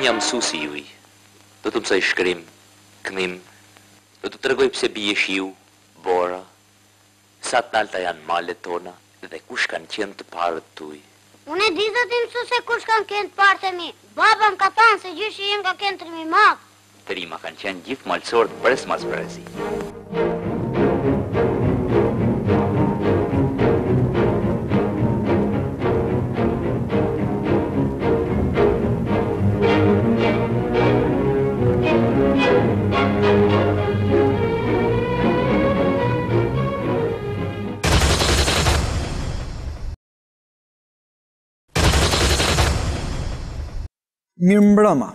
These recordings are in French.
jam mësuesi juj. Do të mësoj shkrim, këmim, do të tregoj pse bie shiu, bora, sa të nalta janë malet tona dhe kush kanë qenë të parët tuj. Unë e di të ti mësu se kush kanë qenë të parët e mi. Baba më ka thanë se gjyshi jem ka qenë trimi madh. Trima kanë qenë gjithë malësorët pres mas presi. Mirëmbrëma.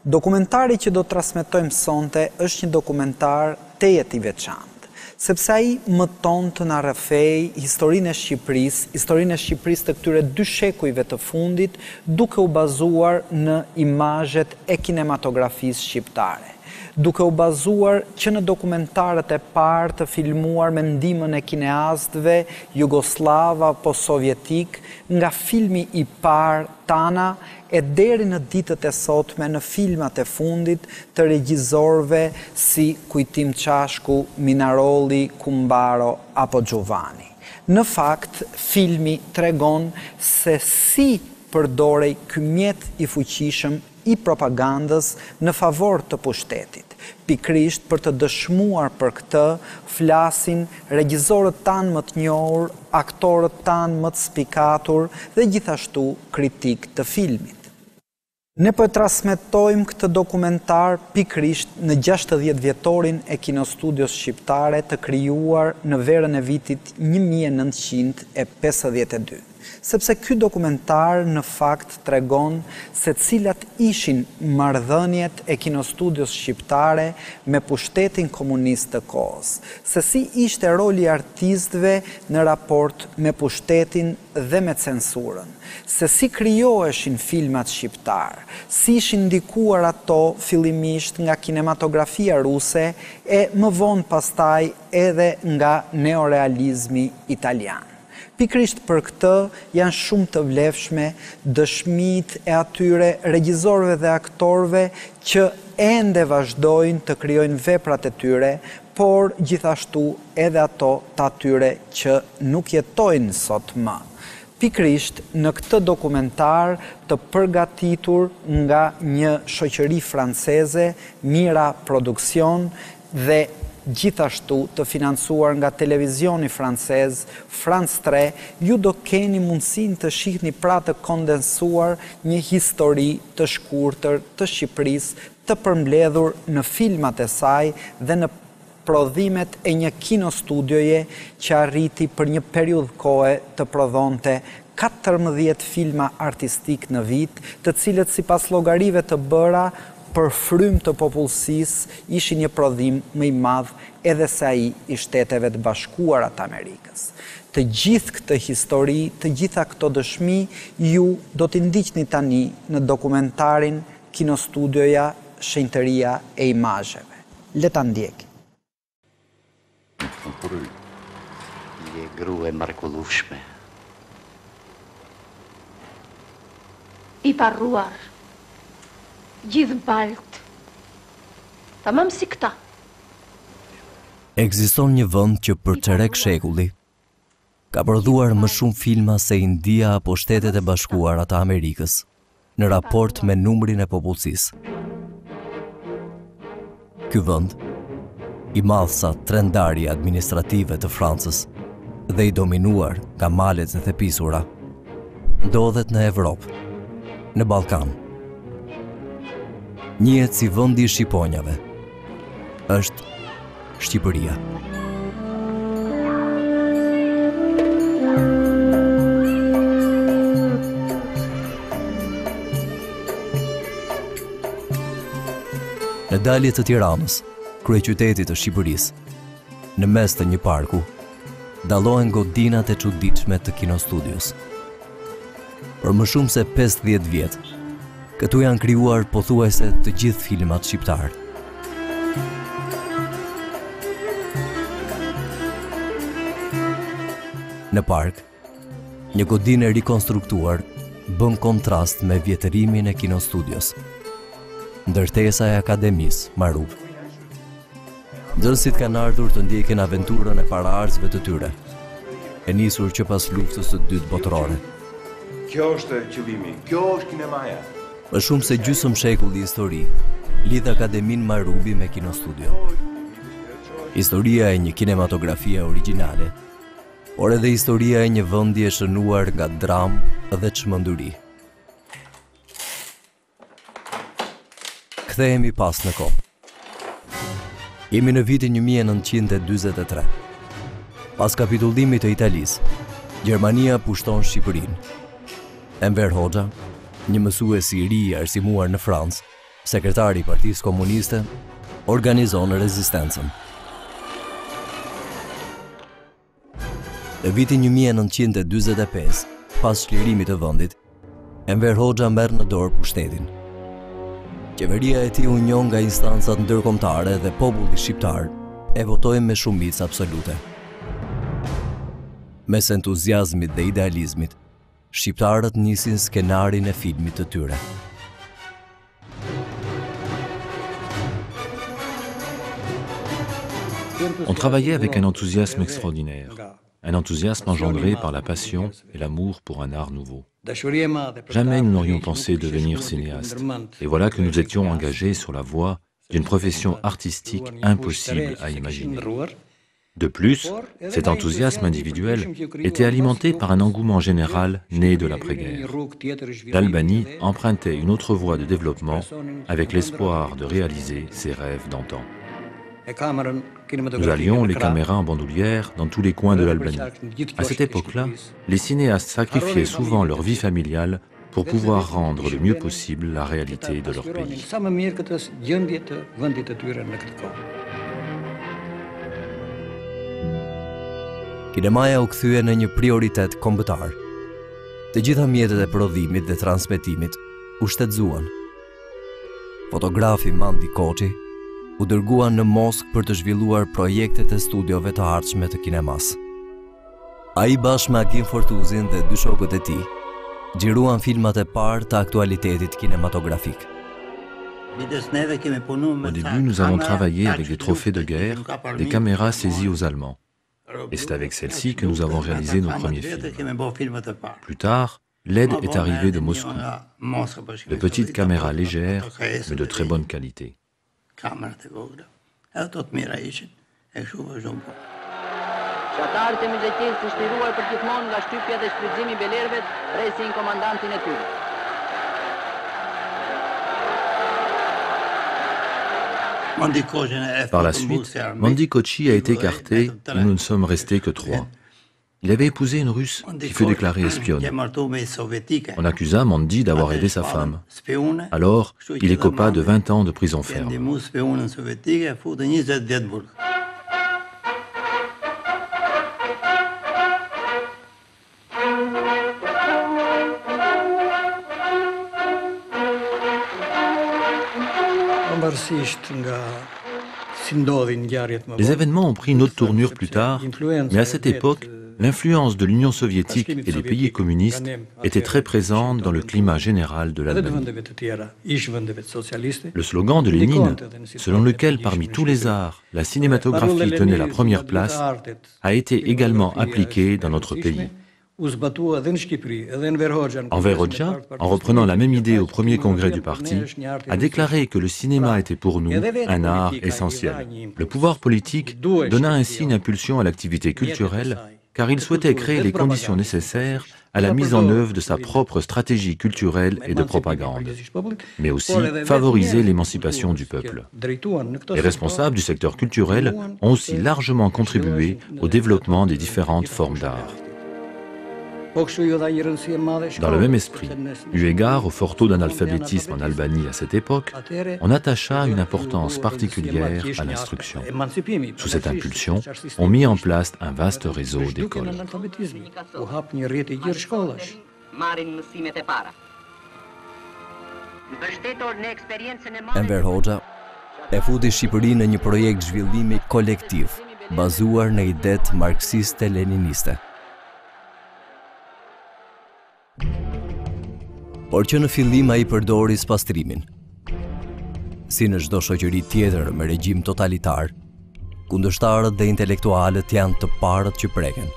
Dokumentari që do të transmetojmë sonte është një dokumentar tejet i veçantë, sepse ai mëton të na rrëfej historinë e Shqipërisë të këtyre 2 shekujve të fundit, duke u bazuar në imazhet e kinematografisë shqiptare, duke u bazuar që në dokumentarët e parë të filmuar me ndihmën e kineastëve jugoslav apo sovjetik, nga filmi i parë Tana e deri në ditët e sotme në filmat e fundit të regjisorëve si Kujtim Çashku, Minarolli, Kumbaro apo Giovanni. Në fakt, filmi tregon se si përdorej ky mjet i fuqishëm i propagandës në favor të pushtetit. Pikrisht për të dëshmuar për këtë, flasin regjisorët tanë më të njohur, aktorët tanë më të spikatur dhe gjithashtu kritik të filmit. Ne po e transmetojmë këtë dokumentar pikrisht në 60 vjetorin e kinostudios shqiptare të krijuar në verën e vitit 1952. Sepse ky dokumentar në fakt tregon se cilat ishin marrëdhëniet e kinostudios shqiptare me pushtetin komunist të kohës, se si ishte roli i artistëve në raport me pushtetin dhe me censurën, se si krijoheshin filmat shqiptar, si ishin ndikuar ato fillimisht nga kinematografia ruse e më vonë pastaj edhe nga neorealizmi italian. Pikrisht për këtë janë shumë të vlefshme dëshmitë e atyre regjisorëve dhe aktorëve që ende vazhdojnë të krijojnë veprat e tyre, por gjithashtu edhe ato të atyre që nuk jetojnë sot më. Pikrisht në këtë dokumentar të përgatitur nga një shoqëri franceze, Mira Produksion, dhe gjithashtu të financuar nga televizioni francez, France 3, ju do keni mundësinë të shihni pra të kondensuar një histori të shkurtër të Shqipërisë të përmbledhur në filmat e saj dhe në prodhimet e një kinostudioje që arriti për një periudhë kohe të prodhonte 14 filma artistik në vit, të cilët sipas llogarive të bëra për frym të popullsisë ishin një prodhim më i madh edhe se ai i Shteteve të Bashkuara të Amerikës. Të gjithë këtë histori, të gjitha këto dëshmi, ju do t'i ndiqni tani në dokumentarin Kinostudioja, shenjtëria e imazheve. Le ta ndjekim. Je grua e mrekullueshme. I parruar. Gjithë balt, tamam si këta. Ekziston një vend që për çerek shekulli ka prodhuar më shumë filma se India apo Shtetet e Bashkuara të Amerikës në raport me numrin e popullsisë. Ky vend, i madh sa trendarje administrative të Francës dhe i dominuar nga malet e thepisura, ndodhet në Evropë, në Ballkan. Njihet si vendi i shqiponjave. Është Shqipëria. Në dalje të Tiranës, kryeqytetit të Shqipërisë, në mes të një parku, dallohen godinat e çuditshme të kinostudios. Për më shumë se 50 vjet, këtu janë krijuar pothuajse të gjithë filmat shqiptar. Në park, një godinë e rikonstruktuar bën kontrast me vjetërimin e kinostudios. ndërtesa e Akademisë Marub. Nxënësit kanë ardhur të ndjekin aventurën e paraardhësve të tyre, e nisur që pas luftës së dytë botërore. Kjo është qëllimi, kjo është kinemaja. Më shumë se gjysmë shekulli histori, lidh Akademinë Marubi me kinostudio. Historia e një kinematografie origjinale, por edhe historia e një vendi e shënuar nga dramë dhe çmenduri. Kthehemi pas në kohë. Jemi në vitin 1943. Pas kapitullimit të Italisë, Gjermania pushton Shqipërinë. Enver Hoxha, një mësues i ri i arsimuar në Francë, sekretari i Partisë Komuniste, organizon rezistencën. Në vitin 1945, pas çlirimit të vendit, Enver Hoxha merr në dorë pushtetin. Qeveria e tij u njoh nga instancat ndërkombëtare dhe populli shqiptar e votoi me shumicë absolute. Mes entuziazmit dhe idealizmit, shqiptarët nisin skenarin e filmit të tyre. On travaillait avec un enthousiasme extraordinaire, un enthousiasme engendré par la passion et l'amour pour un art nouveau. Jamais nous n'aurions pensé devenir cinéastes, et voilà que nous étions engagés sur la voie d'une profession artistique impossible à imaginer. De plus, cet enthousiasme individuel était alimenté par un engouement général né de l'après-guerre. L'Albanie empruntait une autre voie de développement avec l'espoir de réaliser ses rêves d'antan. Nous allions les caméras en bandoulière dans tous les coins de l'Albanie. À cette époque-là, les cinéastes sacrifiaient souvent leur vie familiale pour pouvoir rendre le mieux possible la réalité de leur pays. Kinemaja u kthye në një prioritet kombëtar. Të gjitha mjetet e prodhimit dhe transmetimit u shtetëzuan. Fotografi Mandi Koçi u dërguan në Moskë për të zhvilluar projektet e studiove të ardhshme të kinemas. Ai bashkë me Agim Fortuzin dhe dy shokët e tij xhiruan filmat e parë të aktualitetit kinematografik. Au début, nous avons travaillé avec des trophées de guerre, des caméras saisies aux Allemands. Et c'est avec celle-ci que nous avons réalisé nos premiers films. Plus tard, l'aide est arrivée de Moscou, de petites caméras légères, mais de très bonne qualité. Qatarët e Müzekisë të shliruar përgjithmonë nga shtypja dhe shfrytëzimi i belerëve presin komandantin e tyre. Par la suite, Mandi Koçi a été écarté et nous ne sommes restés que 3. Il avait épousé une Russe qui fut déclarée espionne. On accusa Mandi d'avoir aidé sa femme. Alors, il écopa de 20 ans de prison ferme. Les événements ont pris une autre tournure plus tard, mais à cette époque, l'influence de l'Union soviétique et des pays communistes était très présente dans le climat général de l'Albanie. Le slogan de Lénine, selon lequel parmi tous les arts, la cinématographie tenait la première place, a été également appliqué dans notre pays. Enver Hoxha, en reprenant la même idée au premier congrès du parti, a déclaré que le cinéma était pour nous un art essentiel. Le pouvoir politique donna ainsi une impulsion à l'activité culturelle, car il souhaitait créer les conditions nécessaires à la mise en œuvre de sa propre stratégie culturelle et de propagande, mais aussi favoriser l'émancipation du peuple. Les responsables du secteur culturel ont aussi largement contribué au développement des différentes formes d'art. Dans le même esprit, eu égard au fort taux d'analphabétisme en Albanie à cette époque, on attacha une importance particulière à l'instruction. Sous cette impulsion, on mit en place un vaste réseau d'écoles. Enver Hoxha e futi Shqipërinë në një projekt zhvillimi kolektiv, bazuar në idet marksiste-leniniste. Por që në fillim ai përdori spastrimin. Si në çdo shoqëri tjetër me regjim totalitar, kundërshtarët dhe intelektualët janë të parët që preken.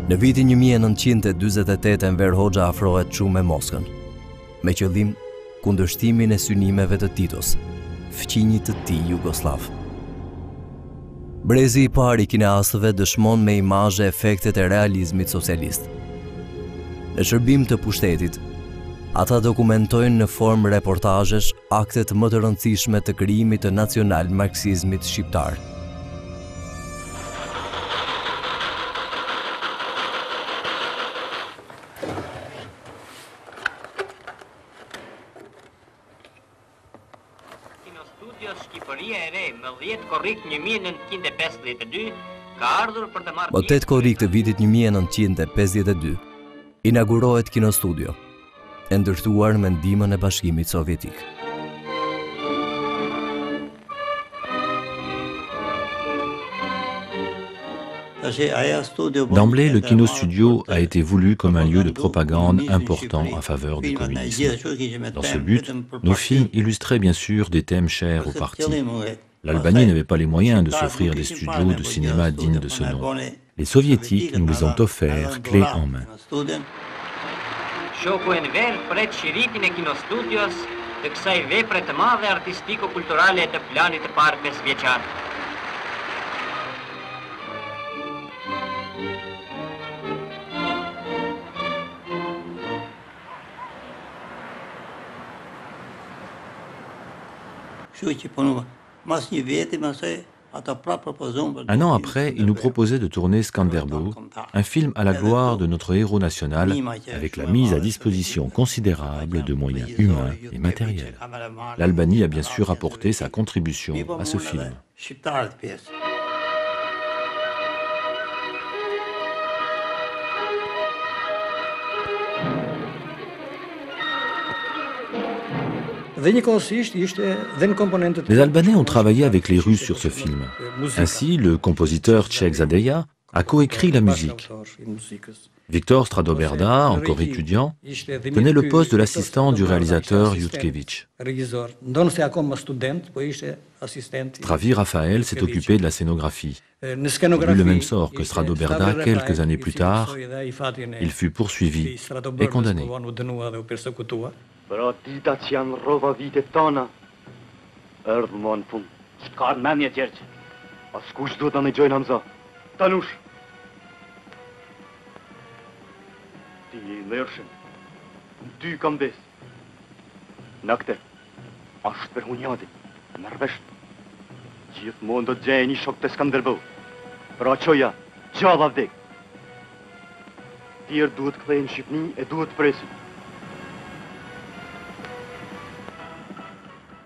Në vitin 1948 Enver Hoxha afrohet shumë me Moskën, me qëllim kundërshtimin e synimeve të Titos, fëqinjit të tij jugoslav. Brezi i parë i kineastëve dëshmon me imazhe efektet e realizmit socialist. Në shërbim të pushtetit, ata dokumentojnë në formë reportazhesh aktet më të rëndësishme të krijimit të nacional marksizmit shqiptar. Më 8 korrik të vitit 1952, inaugurohet Kinostudio, e ndërtuar me ndihmën e Bashkimit Sovjetik. D'emblée, le Kinostudio a été voulu comme un lieu de propagande important en faveur du communisme. Dans ce but, nos films illustraient bien sûr des thèmes chers au parti. L'Albanie n'avait pas les moyens de s'offrir des studios de cinéma dignes de ce nom. Les soviétiques nous les ont offerts clés en main. Shoku Enver pret shiritin e Kinostudios të kësaj vepre të madhe artistiko-kulturale të planit të parë 5 vjeçar. Un an après, il nous proposait de tourner Skanderbeu, un film à la gloire de notre héros national, avec la mise à disposition considérable de moyens humains et matériels. L'Albanie a bien sûr apporté sa contribution à ce film. Les Albanais ont travaillé avec les Russes sur ce film. Ainsi, le compositeur Tchèque Zadeya a coécrit la musique. Victor Stradoberda, encore étudiant, tenait le poste de l'assistant du réalisateur Yutkevich. Stravi Raphaël s'est occupé de la scénographie. Il eut le même sort que Stradoberda quelques années plus tard. Il fut poursuivi et condamné. Bratita që janë rrova vite tona, erdhë më në fund. S'ka mendje tjerë. Askush duhet ta ndëgjojnë Hamza. Tanush. Ti je i lërshëm. Në ty kam besë. Në këtë, ashtë për hunjati, nërvesht. Gjithmonë do të gjejë një shok të Skanderbeu. Pra qoja, gjalla vdek. Tjerë duhet kthehen në Shqipni e duhet presin.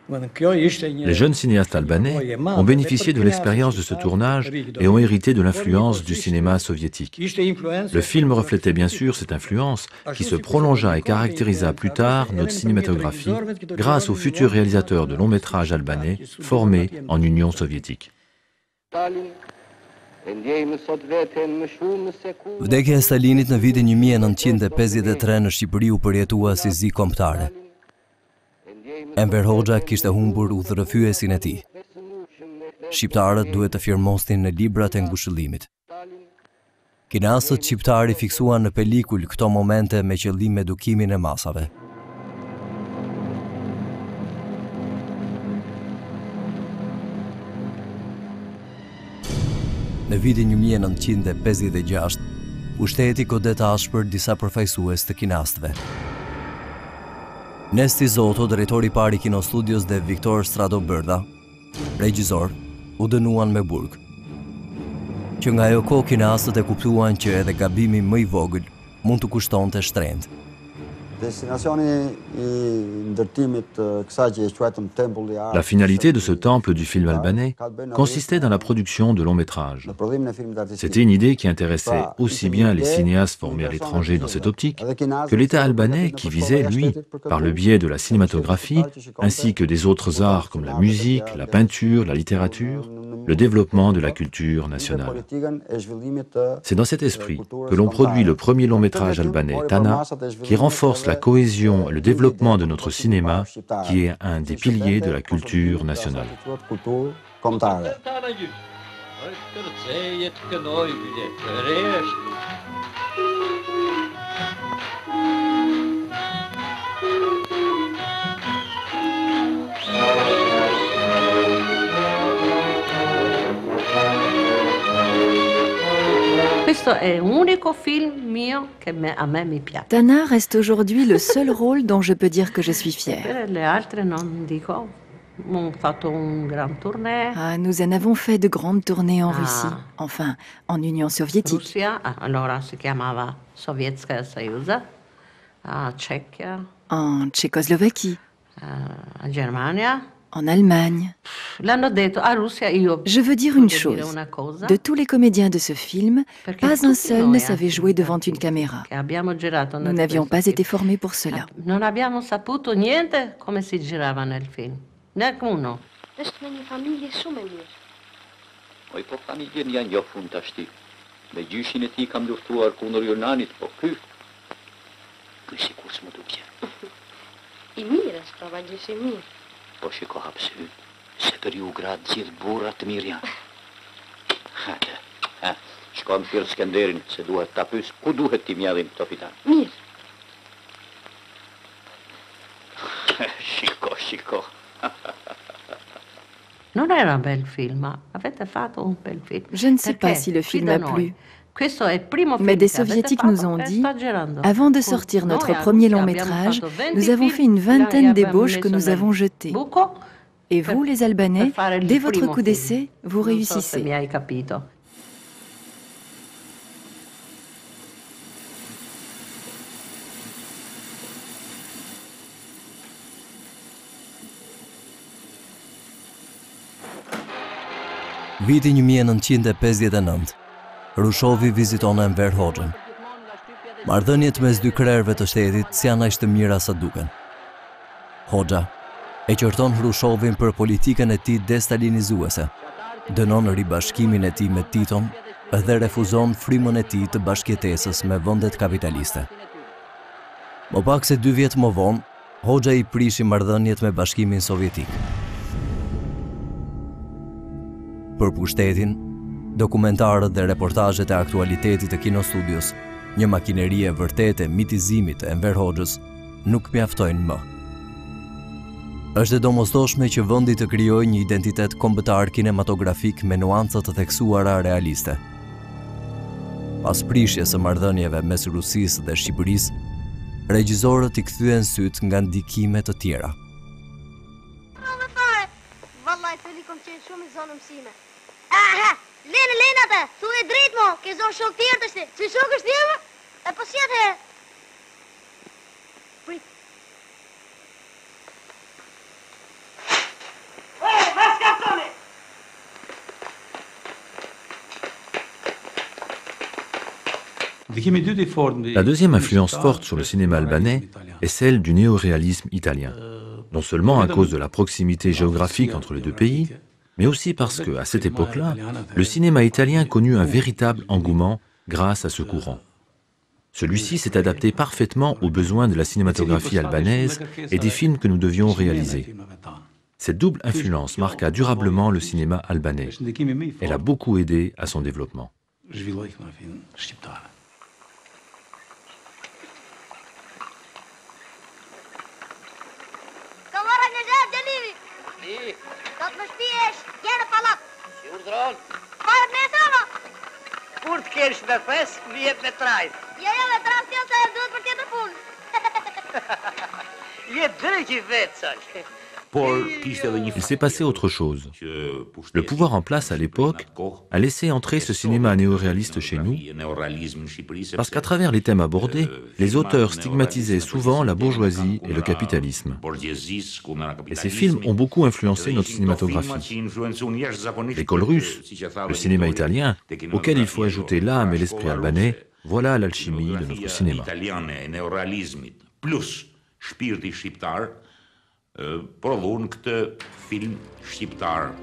Les jeunes cinéastes albanais ont bénéficié de l'expérience de ce tournage et ont hérité de l'influence du cinéma soviétique. Le film reflétait bien sûr cette influence qui se prolongea et caractérisa plus tard notre cinématographie grâce aux futurs réalisateurs de longs métrages albanais formés en Union soviétique. Vdekja e Stalinit në vitin 1953 në Shqipëri u përjetua si zi kombëtare. Enver Hoxha kishte humbur udhërrëfyesin e tij. Shqiptarët duhet të firmosnin në librat e ngushëllimit. Kinastët shqiptarë fiksuan në pelikul këto momente me qëllim edukimin e masave. Në vitin 1956, pushteti godet ashpër disa përfaqësues të kinastëve. Nesti Zoto, drejtori i parë i Kinostudios dhe Viktor Stradoberda, regjisor, u dënuan me burg. Që nga ajo kohë kinastët e kuptuan që edhe gabimi më i vogël mund të kushtonte shtrenjtë. La finalité de ce temple du film albanais consistait dans la production de longs métrages. C'était une idée qui intéressait aussi bien les cinéastes formés à l'étranger dans cette optique que l'État albanais qui visait, lui, par le biais de la cinématographie, ainsi que des autres arts comme la musique, la peinture, la littérature, le développement de la culture nationale. C'est dans cet esprit que l'on produit le premier long métrage albanais, Tana, qui renforce la cohésion et le développement de notre cinéma, qui est un des piliers de la culture nationale. Tana reste aujourd'hui le seul rôle dont je peux dire que je suis fière. Ah, nous en avons fait de grandes tournées en Russie, enfin, en Union soviétique. En Tchécoslovaquie. En Allemagne. Je veux dire une chose. De tous les comédiens de ce film, pas un seul ne savait jouer devant une caméra. Nous n'avions pas été formés pour cela. Është me një familje shumë e mirë. Oj, po familjen janë njofun tashti. Me gjyshin e tij kam luftuar kundër Yunanit, po ky sikur s'më dukje. I mirë është, prova gjysh i mirë. Po shiko hapsy, se për ju gratë gjithë burrat të mirë janë. Shko më thirë Skenderin, se duhet ta pyes ku duhet t'i mjadhin këto fitan. Mirë. Shiko. Je ne sais pas si le film a plu, mais des soviétiques nous ont dit, avant de sortir notre premier long métrage, nous avons fait une vingtaine d'ébauches que nous avons jetées. Et vous, les Albanais, dès votre coup d'essai, vous réussissez. Viti 1959, Rushovi viziton Enver Hoxhën. Marrëdhëniet mes dy krerëve të shtetit s'janë aq të mira sa duken. Hoxha e qorton Hrushovin për politikën e tij destalinizuese, dënon ribashkimin e tij me Titon dhe refuzon frymën e tij të bashkëjetesës me vendet kapitaliste. Më pak se 2 vjet më vonë, Hoxha i prishi marrëdhëniet me Bashkimin Sovjetik. Për pushtetin, dokumentarët dhe reportazhet e aktualitetit të Kinostudios, një makineri e vërtetë e mitizimit të Enver Hoxhës, nuk mjaftojnë më. Është e domosdoshme që vendi të krijojë një identitet kombëtar kinematografik me nuanca të theksuara realiste. Pas prishjes së marrëdhënieve mes Rusisë dhe Shqipërisë, regjisorët i kthyen syt nga ndikime të tjera. Vallaj, Feli kom qenë shumë i zonë mësime. Aha, lene atë, thu e drejt mo, ke zonë shok tjerë të shti. Si shok është tjerë? E po si atë herë? Prit. Mas kaptoni! La deuxième influence forte sur le cinéma albanais est celle du néoréalisme italien. Non seulement à cause de la proximité géographique entre les deux pays, mais aussi parce que, à cette époque-là, le cinéma italien connut un véritable engouement grâce à ce courant. Celui-ci s'est adapté parfaitement aux besoins de la cinématographie albanaise et des films que nous devions réaliser. Cette double influence marqua durablement le cinéma albanais. Elle a beaucoup aidé à son développement. Do të më shpiesh, jene palat. Si urdhron? Parët me esama. Kur të kesh me fes, vjet me trajt. Jo, me trajt s'jel se duhet për tjetër punë. Je drejt i vetë, sal. Il s'est passé autre chose. Le pouvoir en place à l'époque a laissé entrer ce cinéma néoréaliste chez nous, parce qu'à travers les thèmes abordés, les auteurs stigmatisaient souvent la bourgeoisie et le capitalisme. Et ces films ont beaucoup influencé notre cinématographie. L'école russe, le cinéma italien, auquel il faut ajouter l'âme et l'esprit albanais, voilà l'alchimie de notre cinéma. Prodhun këtë film shqiptar.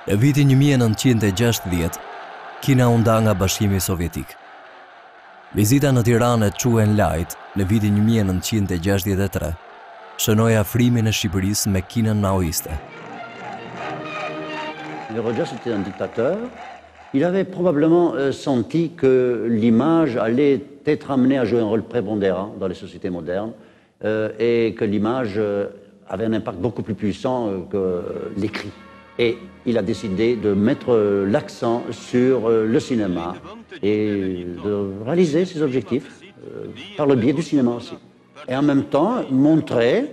Në vitin 1960, Kina u nda nga Bashkimi Sovjetik. Vizita në Tiranë e quhen lajt në vitin 1963, shënoi afrimin e Shqipërisë me Kinën maoiste. Le Rojas était un dictateur. Il avait probablement senti que l'image allait être amenée à jouer un rôle prépondérant dans les sociétés modernes et que l'image avait un impact beaucoup plus puissant que l'écrit. Et il a décidé de mettre l'accent sur le cinéma et de réaliser ses objectifs par le biais du cinéma aussi. Et en même temps, montrer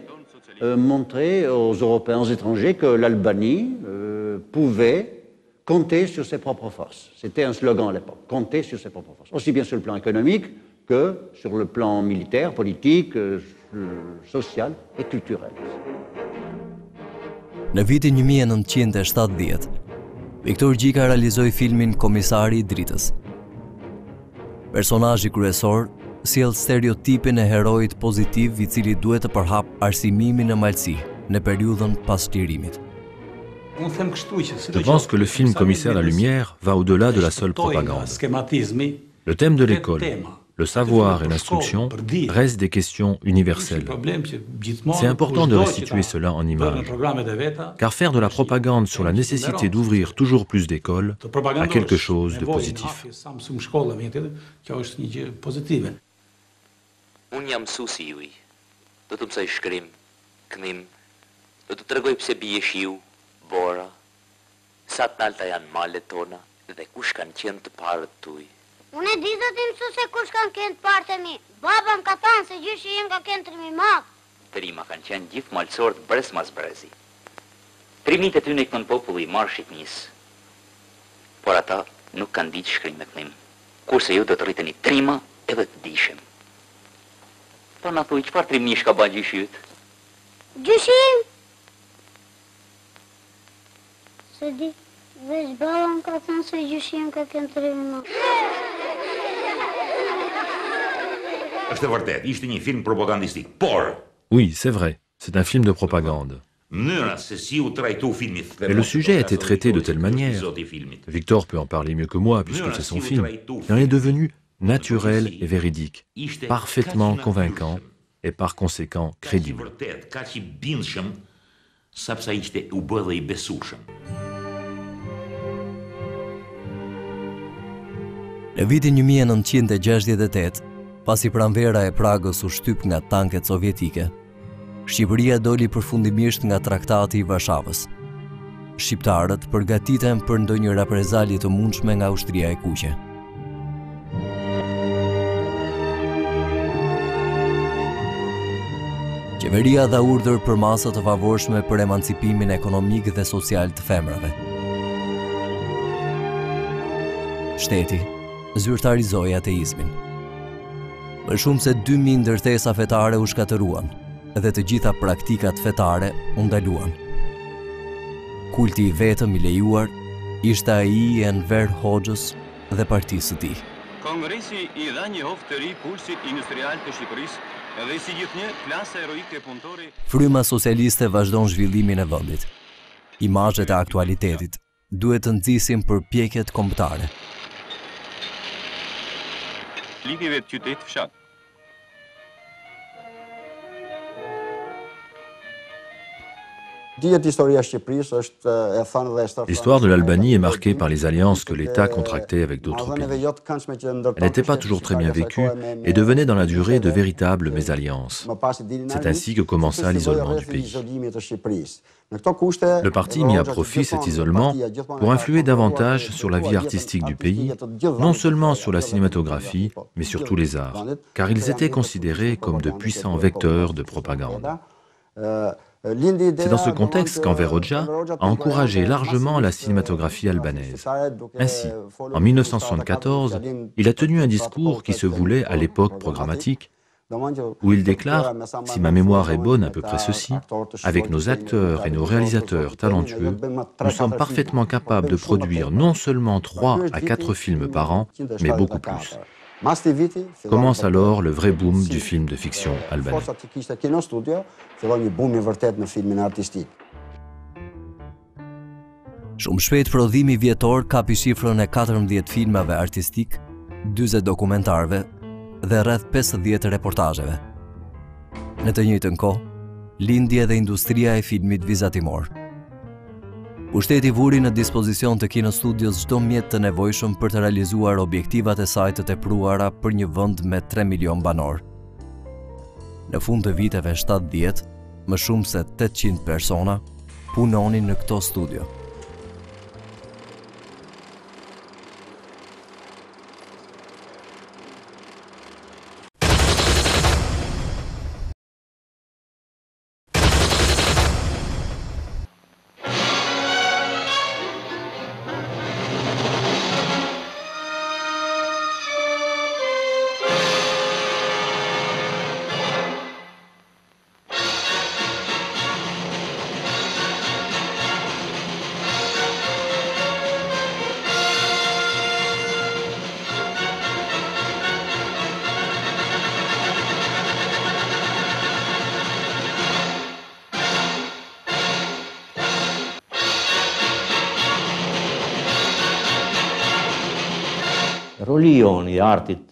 aux Européens, aux étrangers, que l'Albanie pouvait compter sur ses propres forces. C'était un slogan à l'époque, compter sur ses propres forces. Aussi bien sur le plan économique que sur le plan militaire, politique, social et culturel. Në vitin 1970, Viktor Gjika realizoi filmin Komisari I Dritës. Personazhi kryesor sjell stereotipin e heroit pozitiv I cili duhet të përhap arsimimin në malësi në periudhën pas çlirimit. Je pense que le film Commissaire la Lumière va au-delà de la seule propagande. Le thème de l'école, le savoir et l'instruction restent des questions universelles. C'est important de restituer cela en images, car faire de la propagande sur la nécessité d'ouvrir toujours plus d'écoles a quelque chose de positif. Unë jam mësuesi juaj. Do të mësoj shkrim, kënim, do të tregoj pse bie shiu, bora, sa të nalta janë malet tona dhe kush kanë qenë të parët tuaj. Unë e di do t'i mësu se kush kanë qenë të parët e mi. Baba më ka thënë se gjyshi im ka qenë trimi madh. Trima kanë qenë gjithë malësorët brez mas brezi. Trimit e ty në kënë populli I marë Shqipnis. Por ata nuk kanë ditë shkrim me kënim. Kurse ju do të rriteni trima edhe të dishim. Po na thuj, çfarë trimish ka ba gjyshi yt? Gjyshim? Se di, veç baba më ka thënë se gjyshim ka qenë trimi madh. Është vërtet, ishte një film propagandistik, por... Oui, c'est vrai, c'est un film de propagande. Mais le sujet a été traité de telle manière, Victor peut en parler mieux que moi puisque c'est son film, il en est devenu naturel et véridique, parfaitement convaincant et par conséquent crédible. Në vitin 1968, pasi pranvera e Pragës u shtyp nga tanket sovjetike, Shqipëria doli përfundimisht nga traktati I Varshavës. Shqiptarët përgatiten për ndonjë reprezalje të mundshme nga ushtria e kuqe. Qeveria dha urdhër për masa të favorshme për emancipimin ekonomik dhe social të femrave. Shteti zyrtarizoi ateizmin. Më shumë se 2000 ndërtesa fetare u shkatëruan dhe të gjitha praktikat fetare u ndaluan. Kulti I vetëm I lejuar ishte ai I Enver Hoxhës dhe partisë së tij. Kongresi I dha një hovë të ri pulsit industrial të Shqipërisë dhe si gjithnjë klasa heroike punëtori. Fryma socialiste vazhdon zhvillimin e vendit. Imazhet e aktualitetit duhet të nxisin përpjekjet kombëtare. Lidhjeve të qytet fshat. L'histoire de l'Albanie est marquée par les alliances que l'État contractait avec d'autres pays. Elle n'était pas toujours très bien vécue et devenait dans la durée de véritables mésalliances. C'est ainsi que commença l'isolement du pays. Le parti mit à profit cet isolement pour influer davantage sur la vie artistique du pays, non seulement sur la cinématographie, mais sur tous les arts, car ils étaient considérés comme de puissants vecteurs de propagande. C'est dans ce contexte qu'Enver Hoxha a encouragé largement la cinématographie albanaise. Ainsi, en 1974, il a tenu un discours qui se voulait à l'époque programmatique, où il déclare « Si ma mémoire est bonne, à peu près ceci, avec nos acteurs et nos réalisateurs talentueux, nous sommes parfaitement capables de produire non seulement 3 à 4 films par an, mais beaucoup plus. » Commence alors le vrai boom du film de fiction albanais. Shumë shpejt prodhimi vjetor kapi shifrën e 14 filmave artistik, 40 dokumentarëve dhe rreth 50 reportazheve. Në të njëjtën kohë, lindi edhe industria e filmit vizatimor. Pushteti vuri në dispozicion të kinostudios çdo mjet të nevojshëm për të realizuar objektivat e saj të tepruara për një vend me 3 milion banor. Në fund të viteve 70, më shumë se 800 persona punonin në këto studio.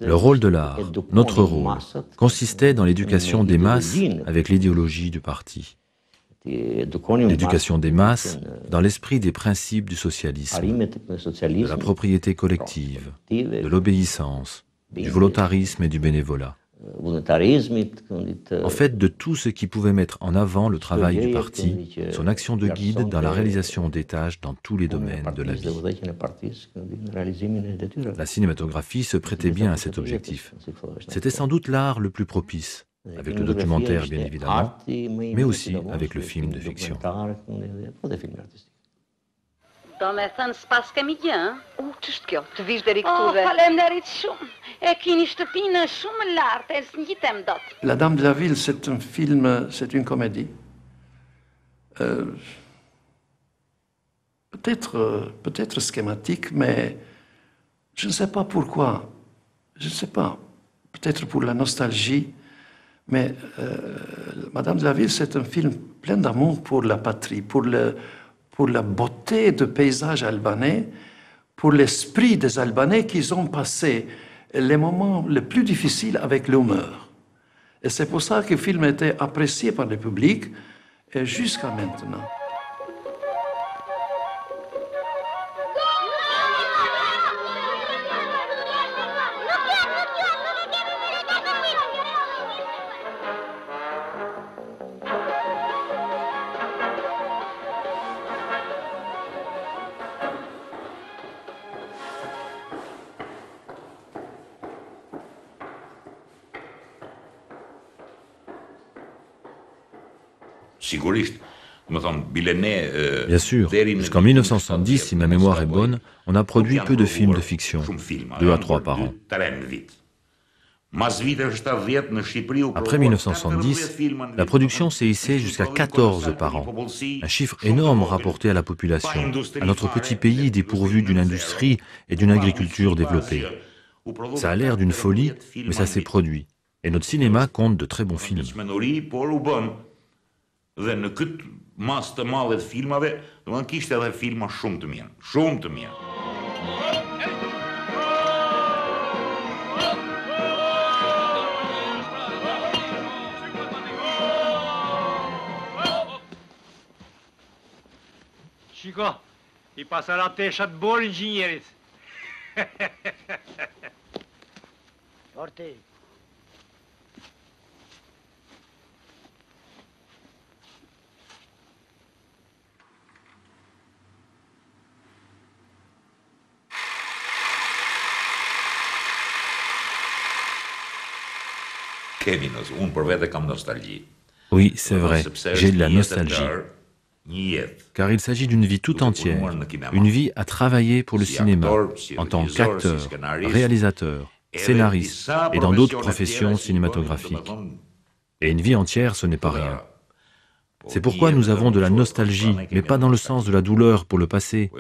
Le rôle de l'art, notre rôle, consistait dans l'éducation des masses avec l'idéologie du parti. L'éducation des masses dans l'esprit des principes du socialisme, de la propriété collective, de l'obéissance, du volontarisme et du bénévolat. En fait, de tout ce qui pouvait mettre en avant le travail du parti, son action de guide dans la réalisation des tâches dans tous les domaines de la vie. La cinématographie se prêtait bien à cet objectif. C'était sans doute l'art le plus propice, avec le documentaire bien évidemment, mais aussi avec le film de fiction. Do me thënë s'pas kemi gjë, ç'është kjo? Të vish deri këtu dhe... Faleminderit shumë. E kini shtëpinë shumë lart, e s'ngjitem dot. La Dame de la Ville, c'est un film, c'est une comédie. Peut-être schématique, mais je ne sais pas pourquoi. Je ne sais pas. Peut-être pour la nostalgie, mais Madame de la Ville, c'est un film plein d'amour pour la patrie, pour la beauté du paysage albanais, pour l'esprit des Albanais qui ont passé les moments les plus difficiles avec l'humeur. Et c'est pour ça que le film a été apprécié par le public et jusqu'à maintenant. Bien sûr, jusqu'en 1970, si ma mémoire est bonne, on a produit peu de films de fiction, 2 à 3 par an. Après 1970, la production s'est hissée jusqu'à 14 par an, un chiffre énorme rapporté à la population, à notre petit pays dépourvu d'une industrie et d'une agriculture développée. Ça a l'air d'une folie, mais ça s'est produit, et notre cinéma compte de très bons films. Dhe në këtë mas të madhe të filmave, domethënë kishte edhe filma shumë të mirë, shumë të mirë. Shiko, I pasara teshat bor inxinjerit. Forte. Oui, c'est vrai, j'ai de la nostalgie. Car il s'agit d'une vie tout entière, une vie à travailler pour le cinéma, en tant qu'acteur, réalisateur, scénariste et dans d'autres professions cinématographiques. Et une vie entière, ce n'est pas rien. C'est pourquoi nous avons de la nostalgie, mais pas dans le sens de la douleur pour le passé.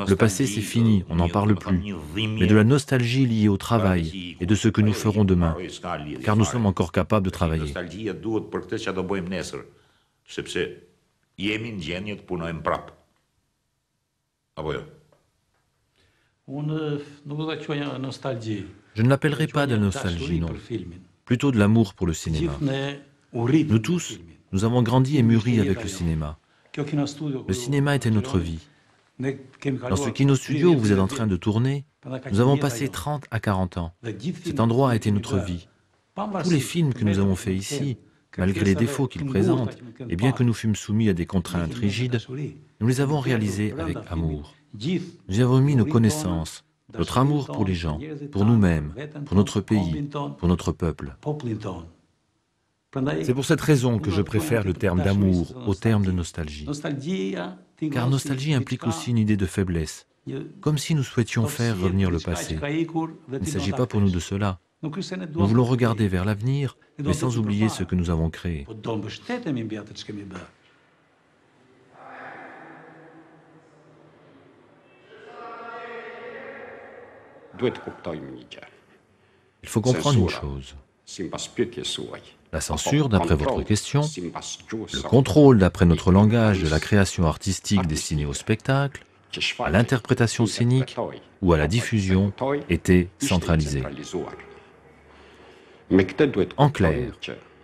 Le passé, c'est fini, on n'en parle plus. Mais de la nostalgie liée au travail et de ce que nous ferons demain, car nous sommes encore capables de travailler. Je ne l'appellerai pas de nostalgie, non. Plutôt de l'amour pour le cinéma. Nous tous, nous avons grandi et mûri avec le cinéma. Le cinéma était notre vie. Dans ce Kino Studio où vous êtes en train de tourner, nous avons passé 30 à 40 ans. Cet endroit a été notre vie. Tous les films que nous avons faits ici, malgré les défauts qu'ils présentent, et bien que nous fûmes soumis à des contraintes rigides, nous les avons réalisés avec amour. Nous y avons mis nos connaissances, notre amour pour les gens, pour nous-mêmes, pour notre pays, pour notre peuple. C'est pour cette raison que je préfère le terme d'amour au terme de nostalgie. Car nostalgie implique aussi une idée de faiblesse, comme si nous souhaitions faire revenir le passé. Il ne s'agit pas pour nous de cela. Nous voulons regarder vers l'avenir, mais sans oublier ce que nous avons créé. Il faut comprendre une chose. La censure, d'après votre question, le contrôle, d'après notre langage, de la création artistique destinée au spectacle, à l'interprétation scénique ou à la diffusion était centralisé. En clair,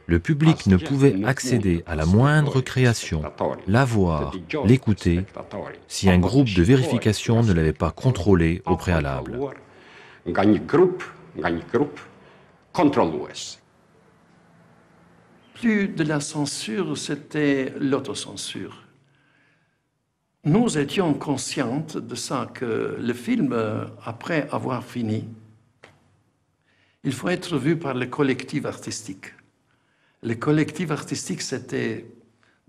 le public ne pouvait accéder à la moindre création, la voir, l'écouter, si un groupe de vérification ne l'avait pas contrôlé au préalable. Plus de la censure, c'était l'autocensure. Nous étions conscientes de ça, que le film, après avoir fini, il faut être vu par le collectif artistique. Le collectif artistique, c'était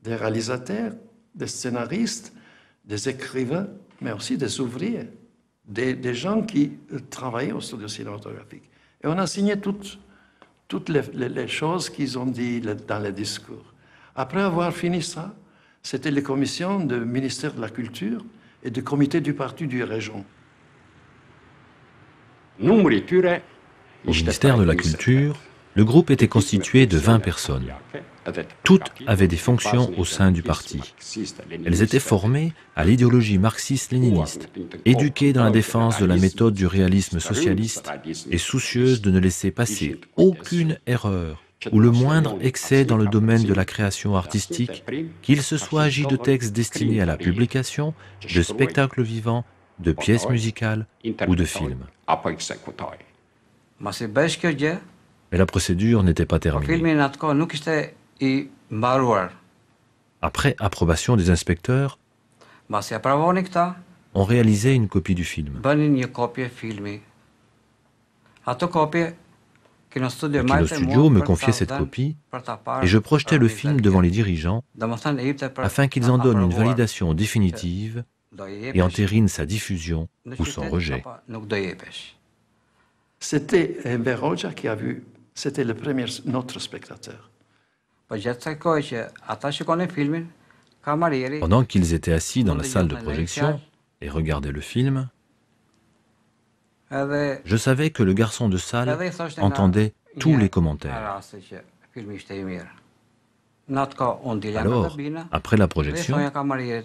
des réalisateurs, des scénaristes, des écrivains, mais aussi des ouvriers, des gens qui travaillaient au studio cinématographique. Et on a signé toutes les choses qu'ils ont dit dans le discours. Après avoir fini ça, c'était les commissions du ministère de la Culture et du comité du parti du région. Au ministère de la Culture, le groupe était constitué de 20 personnes. Toutes avaient des fonctions au sein du parti. Elles étaient formées à l'idéologie marxiste-léniniste, éduquées dans la défense de la méthode du réalisme socialiste et soucieuses de ne laisser passer aucune erreur ou le moindre excès dans le domaine de la création artistique, qu'il se soit agi de textes destinés à la publication, de spectacles vivants, de pièces musicales ou de films. Mais la procédure n'était pas terminée. Après approbation des inspecteurs, on réalisait une copie du film. Le Kino Studio me confiait cette copie et je projetais le film devant les dirigeants afin qu'ils en donnent une validation définitive et entérinent sa diffusion ou son rejet. C'était Veroja qui a vu, c'était le premier, notre spectateur. Pendant qu'ils étaient assis dans la salle de projection et regardaient le film, je savais que le garçon de salle entendait tous les commentaires. Alors, après la projection,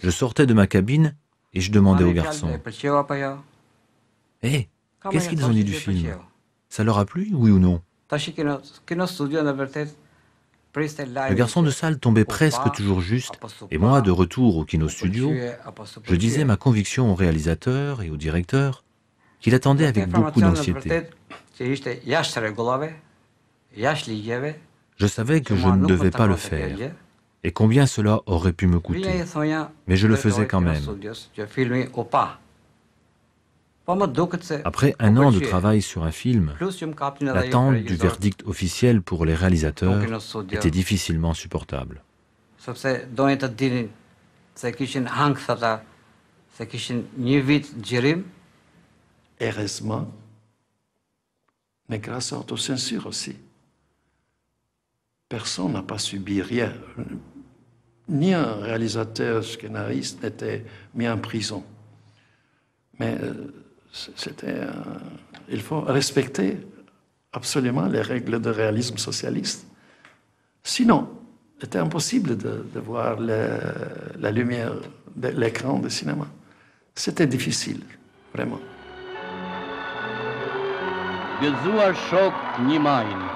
je sortais de ma cabine et je demandais aux garçons « Hé, qu'est-ce qu'ils ont dit du film? Ça leur a plu, oui ou non ?» Le garçon de salle tombait presque toujours juste, et moi, de retour au Kino Studio, je disais ma conviction au réalisateur et au directeur qu'il attendait avec beaucoup d'anxiété. Je savais que je ne devais pas le faire, et combien cela aurait pu me coûter, mais je le faisais quand même. Après un an de travail sur un film, l'attente du verdict officiel pour les réalisateurs était difficilement supportable. Heureusement, mais grâce à l'autocensure aussi. Personne n'a pas subi rien. Ni un réalisateur scénariste n'était mis en prison. Mais il faut respecter absolument les règles de réalisme socialiste. Sinon, c'était impossible de voir la lumière de l'écran de cinéma. C'était difficile, vraiment. Gëzuar shok një majnë.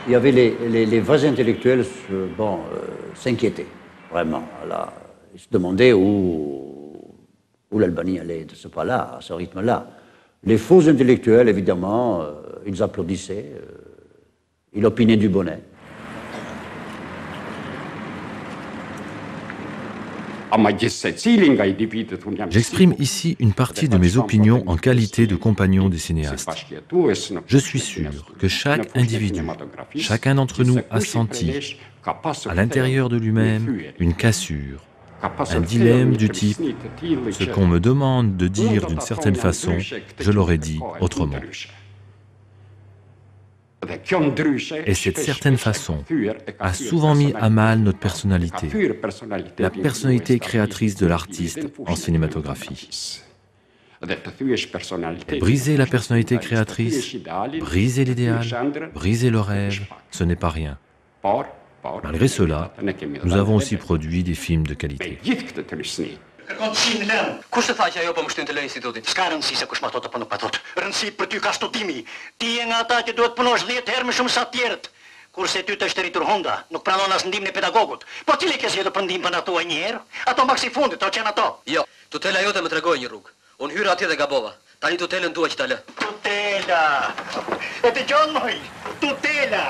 Il y avait les vrais intellectuels, s'inquiétaient, vraiment. Là, ils se demandaient où l'Albanie allait de ce pas-là, à ce rythme-là. Les faux intellectuels, évidemment, ils applaudissaient, ils opinaient du bonnet. J'exprime ici une partie de mes opinions en qualité de compagnon des cinéastes. Je suis sûr que chaque individu, chacun d'entre nous a senti, à l'intérieur de lui-même, une cassure, un dilemme du type « ce qu'on me demande de dire d'une certaine façon, je l'aurais dit autrement ». Et cette certaine façon a souvent mis à mal notre personnalité, la personnalité créatrice de l'artiste en cinématographie. Briser la personnalité créatrice, briser l'idéal, briser le rêve, ce n'est pas rien. Malgré cela, nous avons aussi produit des films de qualité. Kush të tha që ajo po më shtyn të lë institutin? S'ka rëndësi se kush ma thotë apo nuk ma thotë. Rëndësi për ty ka studimi. Ti je nga ata që duhet punosh 10 herë më shumë sa të tjerët. Kurse ty të shteritur Honda, nuk pranon as ndihmën e pedagogut. Po cili ke zgjedhur për ndihmën ato një herë? Ato maksi fundit, to qenë ato. Jo, tutela jote më tregoi një rrugë. Unë hyra atje dhe gabova. Tani tutelën dua që ta lë. Tutela. E dëgjon moj? Tutela.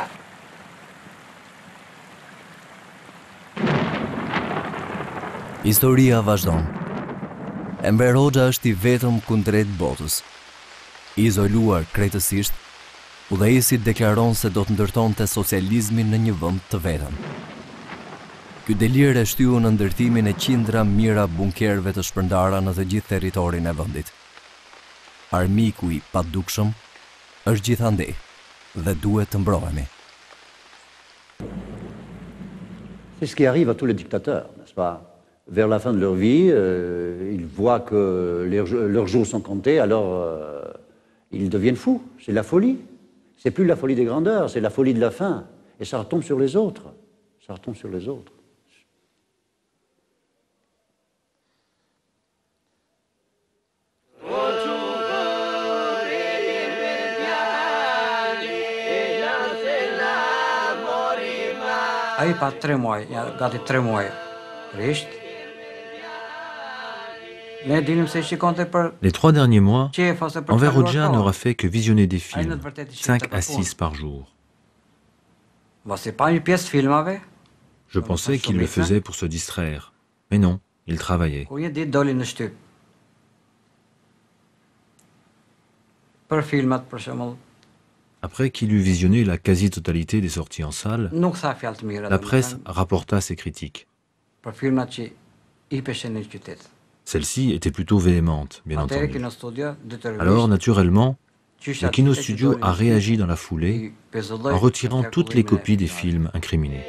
Historia vazhdon. Enver Hoxha është I vetëm kundrejt botës. I izoluar krejtësisht, udhëheqësi deklaron se do të ndërtonte socializmin në një vend të vetëm. Ky delir e shtyu në ndërtimin e qindra mijëra bunkerëve të shpërndara në të gjithë territorin e vendit. Armiku I padukshëm është gjithandej dhe duhet të mbrohemi. C'est ce qui arrive à tous les dictateurs, n'est-ce pas? Vers la fin de leur vie, ils voient que leurs jours sont comptés, alors ils deviennent fous. C'est la folie. C'est plus la folie des grandeurs, c'est la folie de la fin. Et ça retombe sur les autres. Ça retombe sur les autres. Ai pa 3 muaj, gati 3 muaj. Risht. Les 3 derniers mois, Enver Hoxha n'aura fait que visionner des films, 5 à 6 par jour. Je pensais qu'il le faisait pour se distraire, mais non, il travaillait. Après qu'il eut visionné la quasi-totalité des sorties en salle, la presse rapporta ses critiques. Celle-ci était plutôt véhémente, bien entendu. Alors, naturellement, le Kino Studio a réagi dans la foulée en retirant toutes les copies des films incriminés.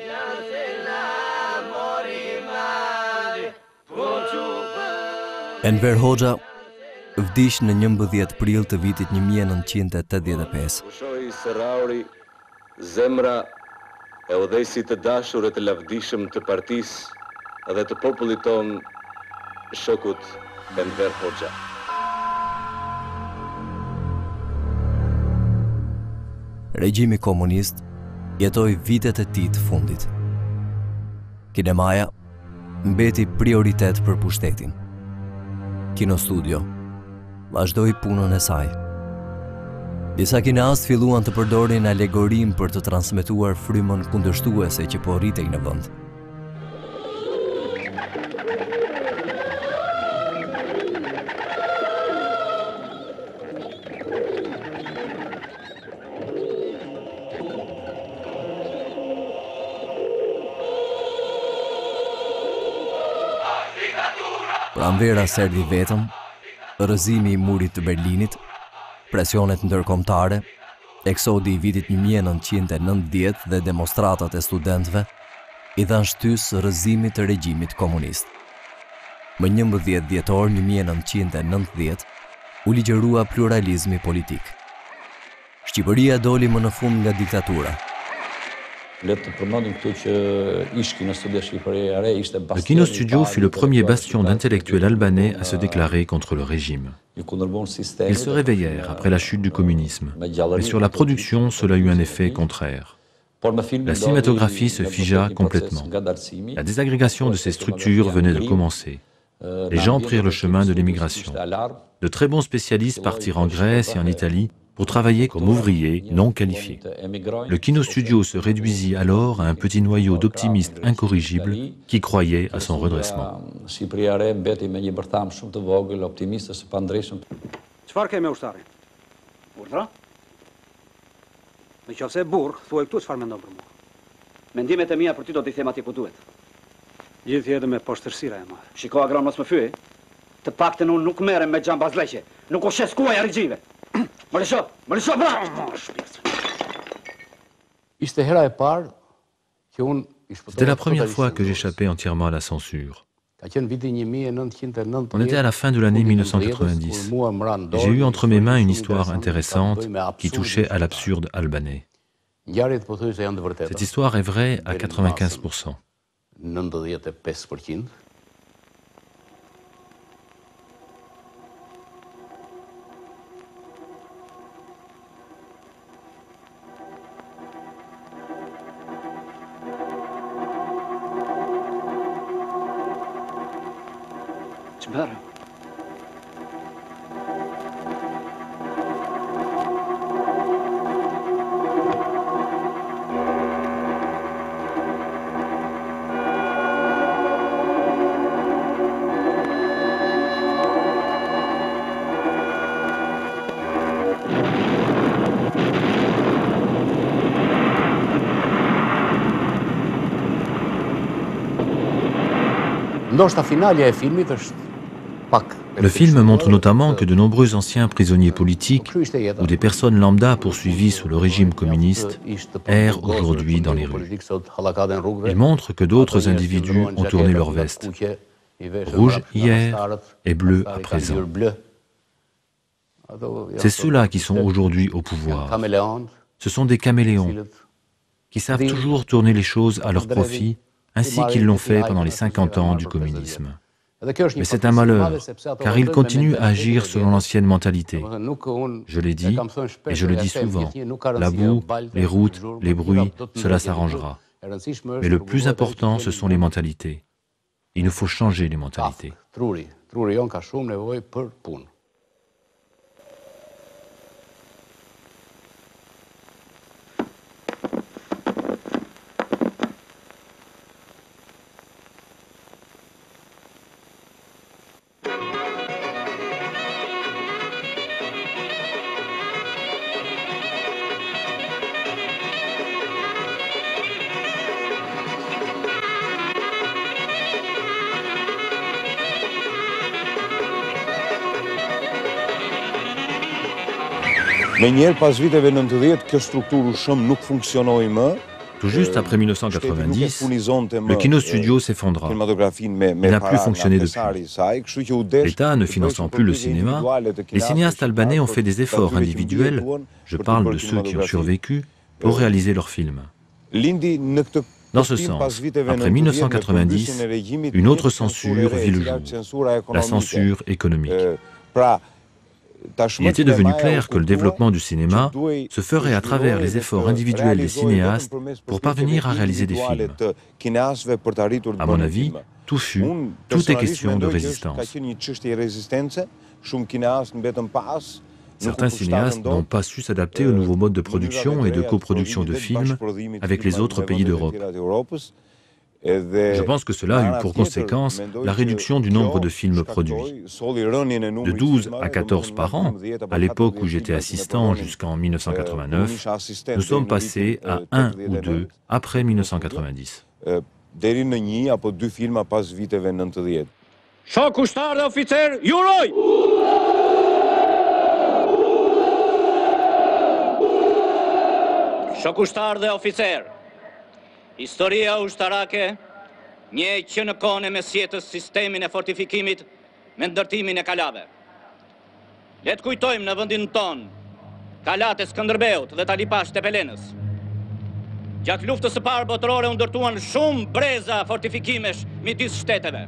Enver Hoxha vdiq në 11 prill të vitit 1985. Shohi Serrauri, zemra e udhëheqësit të dashur e të lavdishëm të partisë dhe të popullit ton, shokut Enver Hoxha. Regjimi komunist jetoi vitet e tij të fundit. Kinemaja mbeti prioritet për pushtetin. Kino Studio vazhdoi punën e saj. Disa kineast filluan të përdorin alegorim për të transmetuar frymën kundërshtuese që po rritej në vend. Pranvera serdi vetëm, rrëzimi i murit të Berlinit, presionet ndërkombëtare, eksodi i vitit 1990 dhe demonstratat e studentëve i dhanë shtys rrëzimit të regjimit komunist. Më 11 dhjetor 1990 u ligjërua pluralizmi politik. Shqipëria doli më në fund nga diktatura. Le Kino Studio fut le premier bastion d'intellectuels albanais à se déclarer contre le régime. Ils se réveillèrent après la chute du communisme, mais sur la production, cela eut un effet contraire. La cinématographie se figea complètement. La désagrégation de ces structures venait de commencer. Les gens prirent le chemin de l'émigration. De très bons spécialistes partirent en Grèce et en Italie pour travailler comme ouvriers non qualifiés. Le Kino Studio se réduisit alors à un petit noyau d'optimistes incorrigibles qui croyaient à son redressement. Çfarë ke me ushtari? Urdhra? Nëse burr, thuaj këtu çfarë mendon për mua. Mendimet e mia për ty do t'i them atje ku duhet. Gjithë jetën me poshtërsira e marr. Shiko agron mos më fyej. Të paktën unë nuk merrem me xhambazleqe. Nuk u shes kuaj argjive. Më lësho, bravo! C'était la première fois que j'échappais entièrement à la censure. On était à la fin de l'année 1990 et j'ai eu entre mes mains une histoire intéressante qui touchait à l'absurde albanais. Cette histoire est vraie à 95%. Çfarë? Ndoshta finalja e filmit është Le film montre notamment que de nombreux anciens prisonniers politiques ou des personnes lambda poursuivies sous le régime communiste errent aujourd'hui dans les rues. Il montre que d'autres individus ont tourné leur veste, rouge hier et bleu à présent. C'est ceux-là qui sont aujourd'hui au pouvoir. Ce sont des caméléons qui savent toujours tourner les choses à leur profit, ainsi qu'ils l'ont fait pendant les 50 ans du communisme. Mais c'est un malheur, car ils continuent à agir selon l'ancienne mentalité. Je l'ai dit, et je le dis souvent, la boue, les routes, les bruits, cela s'arrangera. Mais le plus important, ce sont les mentalités. Il nous faut changer les mentalités. Tout juste après 1990, le Kino Studio s'effondra. Il n'a plus fonctionné depuis. L'État ne finançant plus le cinéma, les cinéastes albanais ont fait des efforts individuels, je parle de ceux qui ont survécu, pour réaliser leurs films. Dans ce sens, après 1990, une autre censure vit le jour, la censure économique. Il était devenu clair que le développement du cinéma se ferait à travers les efforts individuels des cinéastes pour parvenir à réaliser des films. À mon avis, tout est question de résistance. Certains cinéastes n'ont pas su s'adapter aux nouveaux modes de production et de coproduction de films avec les autres pays d'Europe. Je pense que cela a eu pour conséquence la réduction du nombre de films produits. De 12 à 14 par an, à l'époque où j'étais assistant jusqu'en 1989, nous sommes passés à 1 ou 2 après 1990. Shokushtar dhe oficer, historia ushtarake njeh që në kohën e mesjetës sistemin e fortifikimit me ndërtimin e kalave. Le të kujtojmë në vendin tonë kalat e Skënderbeut dhe Talipasht e Pelenës. Gjatë luftës së parë botërore u ndërtuan shumë breza fortifikimesh midis shteteve.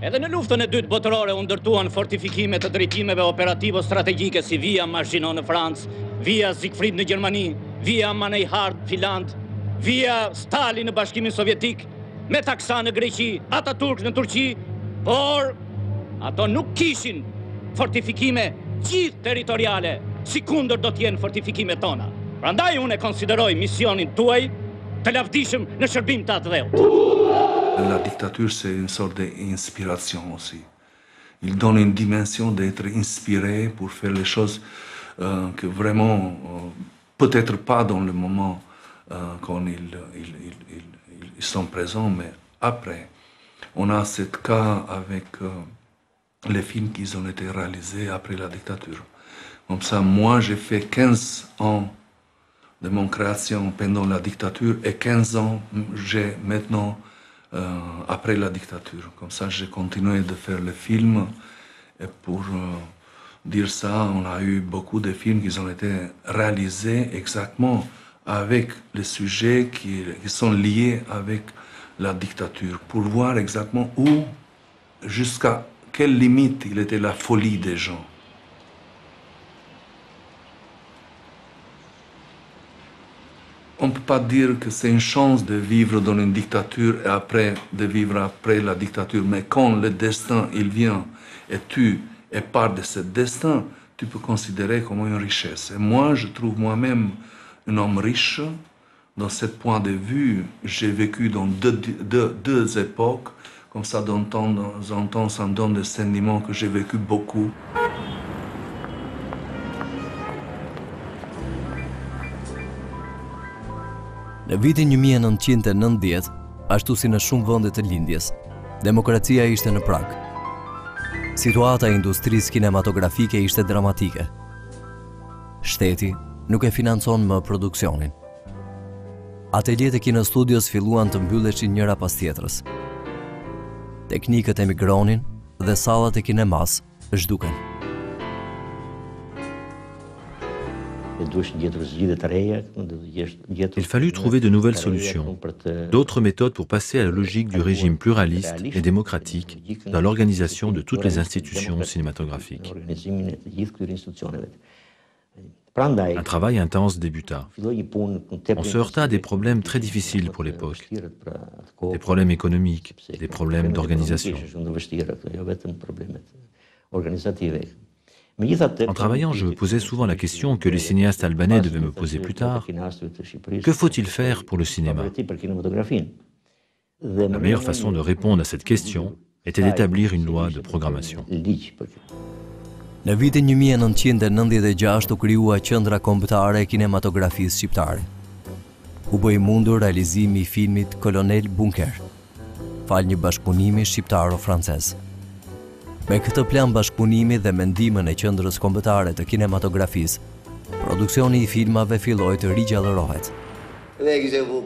Edhe në luftën e dytë botërore u ndërtuan fortifikime të drejtimeve operativo-strategjike si Via Maginot në Francë, Via Siegfried në Gjermani, Via Mannerheim në Finland, Via Stalin në Bashkimin Sovjetik, Metaksa në Greqi, Ataturk në Turqi, por ato nuk kishin fortifikime gjithë territoriale, si kundër do t'jenë fortifikimet tona. Prandaj unë e konsideroj misionin tuaj të lavdishëm në shërbim të atë dheut. La dictature, c'est une sorte d'inspiration aussi. Il donne une dimension d'être inspiré pour faire les choses que vraiment, peut-être pas dans le moment quand ils sont présents, mais après. On a ce cas avec les films qui ont été réalisés après la dictature. Comme ça, moi, j'ai fait 15 ans de mon création pendant la dictature et 15 ans, j'ai maintenant après la dictature. Comme ça, j'ai continué de faire les films. Et pour dire ça, on a eu beaucoup de films qui ont été réalisés exactement avec les sujets qui sont liés avec la dictature, pour voir exactement où, jusqu'à quelle limite il était la folie des gens. On ne peut pas dire que c'est une chance de vivre dans une dictature et après de vivre après la dictature, mais quand le destin il vient et tu es part de ce destin, tu peux considérer comme une richesse. Et moi, je trouve moi-même un homme riche. Dans ce point de vue, j'ai vécu dans deux époques, comme ça, de temps en temps, ça me donne le sentiment que j'ai vécu beaucoup. Në vitin 1990, ashtu si në shumë vende të lindjes, demokracia ishte në prag. Situata e industrisë kinematografike ishte dramatike. Shteti nuk e financon më produksionin. Ateljet e kinostudios filluan të mbylleshin njëra pas tjetrës. Teknikët emigronin dhe sallat e kinemas zhduken. Il fallut trouver de nouvelles solutions, d'autres méthodes pour passer à la logique du régime pluraliste et démocratique dans l'organisation de toutes les institutions cinématographiques. Un travail intense débuta. On se heurta à des problèmes très difficiles pour l'époque, des problèmes économiques, des problèmes d'organisation. En travaillant, je me posais souvent la question que les cinéastes albanais devaient me poser plus tard. Que faut-il faire pour le cinéma? La meilleure façon de répondre à cette question était d'établir une loi de programmation. Në vitin 1996 u krijua Qendra Kombëtare e Kinematografisë Shqiptare. U bëi mundur realizimi I filmit Kolonel Bunker, fal një bashkëpunimi shqiptaro-francez. Me këtë plan bashkëpunimi dhe mendimën e Qendrës Kombëtare të Kinematografisë, Produksioni I filmave filloi të rigjallërohet. Dhe e kishe vu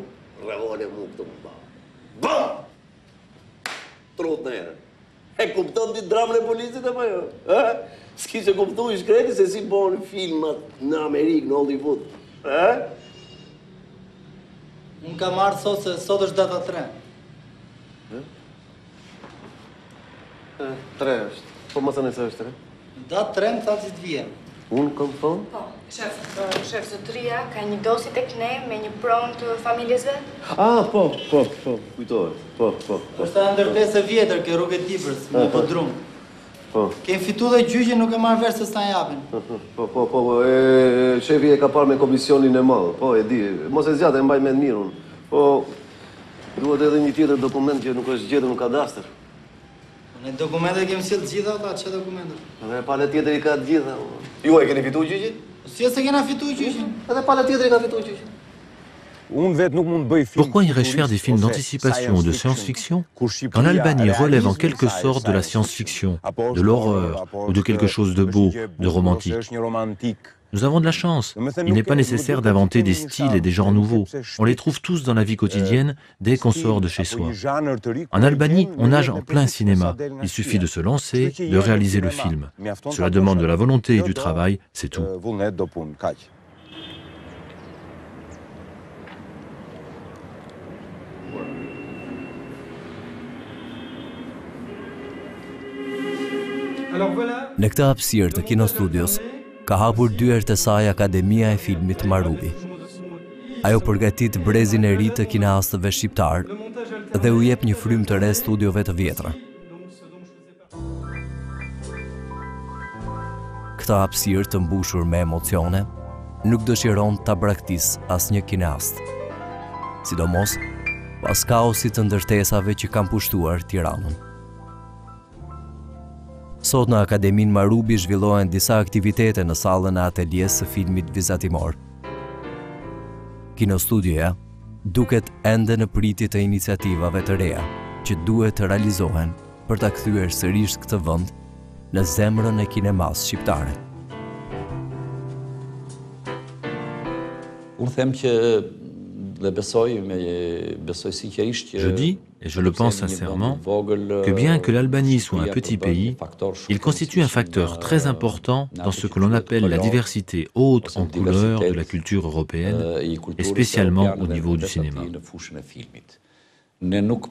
rrevone mu këtë më ba. Bam! Trot në herë. E kupton ti dramën e polisit apo jo? S'kishe kuptu I shkreti se si bën filmat në Amerikë, në Hollywood. Unë ka marrë sot është data 3. 3 është. Po më thënë se është 3? Datë 3 më tha si të vijem. Unë kam thonë? Po, shef zotëria ka një dosi tek ne me një pronë të familjesve? Po, kujtohet. Po. Është ta ndërtesë e vjetër ke rrugë e Tibrës, me Bodrum. Po. Kemë fitu dhe gjyqin nuk e marrë verë se s'ta japin. Po, shefi e ka parë me komisionin e madhë. Po, e di, mos e zjatë e mbaj me mirën. Po, duhet edhe një tjetër dokument që nuk është gjetur në kadastër. Në dokumentet kemë sjellë gjitha, që dokumentet? Edhe pale tjetër I ka të gjitha. Ju e keni fitu gjyqin? Si e se kena fitu gjyqin? Edhe pale tjetër I ka fitu gjyqin. Pourquoi irais-je faire des films d'anticipation ou de science-fiction quand l'Albanie relève en quelque sorte de la science-fiction, de l'horreur ou de quelque chose de beau, de romantique? Nous avons de la chance. Il n'est pas nécessaire d'inventer des styles et des genres nouveaux. On les trouve tous dans la vie quotidienne dès qu'on sort de chez soi. En Albanie, on nage en plein cinéma. Il suffit de se lancer, de réaliser le film. Cela demande de la volonté et du travail, c'est tout. Në këtë hapësirë të Kino Studios, ka hapur dyert e saj Akademia e Filmit Marubi. Ajo përgatit brezin e ri të kineastëve shqiptar dhe u jep një frym të re studiove të vjetra. Këtë hapësirë të mbushur me emocione, nuk dëshiron ta braktis asnjë kineast. Sidomos pas kaosit të ndërtesave që kanë pushtuar Tiranën. Sot në Akademin Marubi zhvillohen disa aktivitete në sallën e ateljes së filmit vizatimor. Kino Studioja duket ende në pritje të iniciativave të reja që duhet të realizohen për ta kthyer sërish këtë vend në zemrën e kinemas shqiptare. Unë them që dhe besoj sinqerisht që Je dis, et je le pense sincèrement, que bien que l'Albanie soit un petit pays, il constitue un facteur très important dans ce que l'on appelle la diversité haute en couleurs de la culture européenne, et spécialement au niveau du cinéma. Notre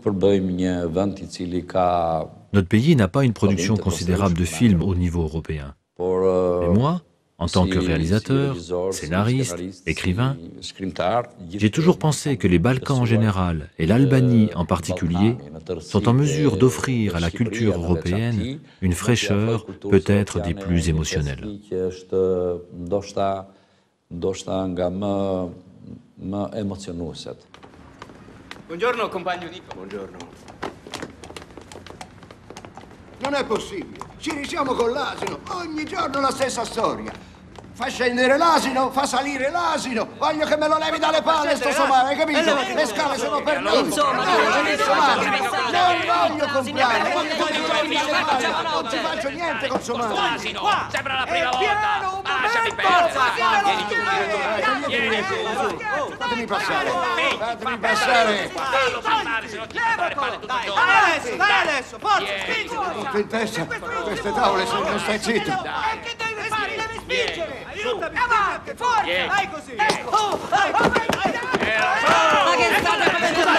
pays n'a pas une production considérable de films au niveau européen. Mais moi, en tant que réalisateur, scénariste, écrivain, j'ai toujours pensé que les Balkans en général et l'Albanie en particulier sont en mesure d'offrir à la culture européenne une fraîcheur peut-être des plus émotionnelles. Buongiorno, compagno Nico. Buongiorno. Non è possibile. Ci risiamo con l'asino. Ogni giorno la stessa storia. Fa scendere l'asino, fa salire l'asino. Voglio che me lo levi dalle palle sto somaro, hai capito? Le scale sono per noi. Insomma, non voglio comprare. Non ci faccio niente con somaro. Qua! Sembra la prima volta! Lasciami Fatemi passare. Fatemi passare. Dai adesso, forza, spingi! Tutto in testa. Queste tavole sono non stai zitto. Che devi fare? Devi spingere! Aiutami! Avanti, forza! Dai così! Ma che state facendo?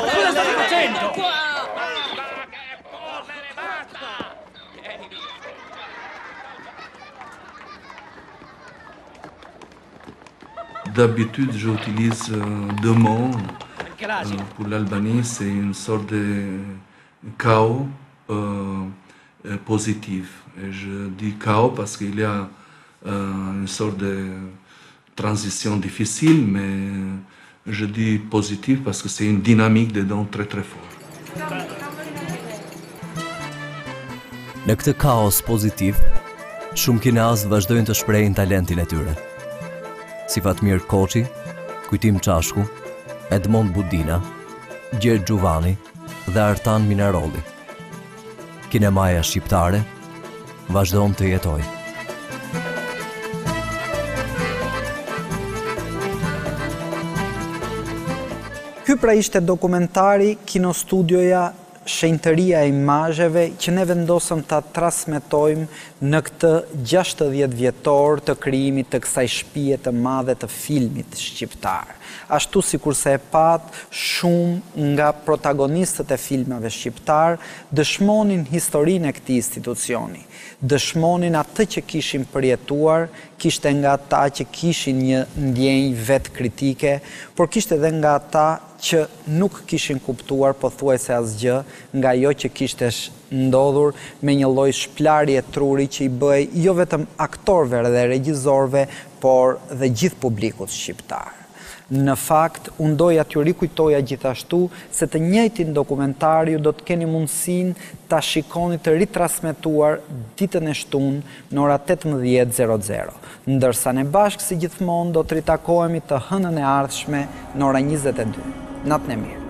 Cosa state facendo? D'habitude, j'utilise deux mots. Pour l'Albanie, c'est une sorte de chaos positif. Et je dis chaos parce qu'il y a une sorte de transition difficile, mais je dis positif parce que c'est une dynamique dedans très très forte. Në këtë kaos pozitiv, shumë kineastë vazhdojnë të shprehin talentin e tyre. Si Fatmir Koçi, Kujtim Çashku, Edmond Budina, Gjert Gjuvani dhe Artan Minarolli. Kinemaja shqiptare vazhdon të jetojë. Ky pra ishte dokumentari Kinostudioja Shenjtëria e imazheve që ne vendosëm ta transmetojmë në këtë 60 vjetor të krijimit të kësaj shtëpie të madhe të filmit shqiptar. Ashtu sikurse e pat, shumë nga protagonistët e filmave shqiptar dëshmonin historinë e këtij institucioni, dëshmonin atë që kishin përjetuar, kishte nga ata që kishin një ndjenjë vetë kritike, por kishte edhe nga ata që nuk kishin kuptuar pothuajse asgjë nga ajo që kishte ndodhur, me një lloj shplarje truri që i bëj jo vetëm aktorëve dhe regjisorëve, por dhe gjithë publikut shqiptar. Në fakt, unë doja t'ju rikujtoja gjithashtu se të njëjtin dokumentar ju do të keni mundësinë ta shikoni të ritransmetuar ditën e shtunë në ora 18:00, ndërsa ne bashkë si gjithmonë do të ritakohemi të hënën e ardhshme në ora 22. Natën e mirë.